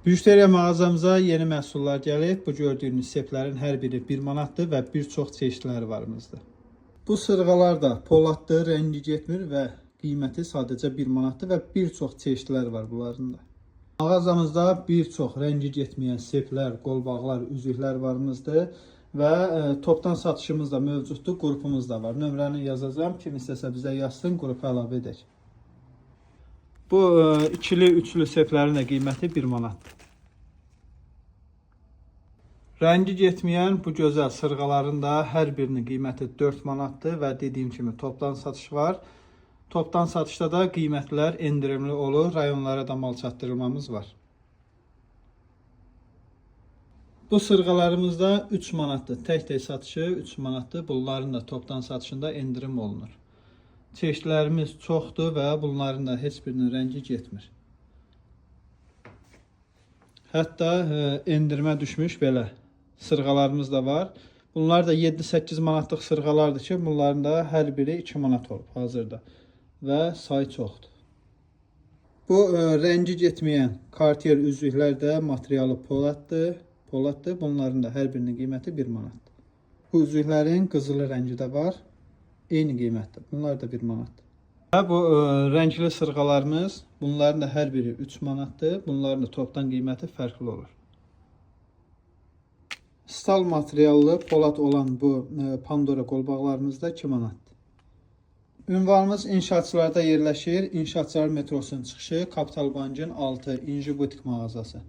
Müştəriyə mağazamıza yeni məhsullar gəlib. Bu gördüyünüz seplərin hər biri 1 manatdır və bir çox çeşidləri varımızdır. Bu sırğalar da poladdır, rəngi getmir və qiyməti sadəcə 1 manatdır və bir çox çeşidləri var bunların da. Mağazamızda bir çox rəngi getməyən seplər, qolbağlar, üzüklər varımızdır və topdan satışımız da mövcuddur, qrupumuz da var. Nömrəni yazacağım, kim istəsə bizə yazsın, qrupa əlavə edək. Bu ikili, üçlü seplərin də qiyməti 1 manatdır. Rəngi getməyən bu gözəl sırğaların da hər birinin qiyməti 4 manatdır və dediyim kimi topdan satış var. Topdan satışda da qiymətlər endirimli olur, rayonlara da mal çatdırılmamız var. Bu sırğalarımız da 3 manatdır. Tək-tək satışı 3 manatdır. Bunların da topdan satışında endirim olunur. Çeşidlərimiz çoxdur və bunların da heç birinin rəngi getmir. Hətta endirmə düşmüş belə sırğalarımız da var. Bunlar da 7-8 manatlıq sırğalardır ki, bunların da hər biri 2 manat olub hazırda və sayı çoxdur. Bu rəngi getməyən Cartier üzüklər də materialı poladdır. Bunların da hər birinin qiyməti 1 manatdır. Bu üzüklərin qızılı rəngi də var. Eyni qiymətdir. Bunlar da 1 manatdır. Bu rəngli sırğalarımız, bunların da hər biri 3 manatdır. Bunların da topdan qiyməti fərqli olur. Stal materiallı polad olan bu Pandora qolbaqlarımız da 2 manatdır. Ünvanımız inşaatçılarda yerləşir. İnşaatçılar metrosunun çıxışı, Kapital Bankın 6 İnci Butik mağazası.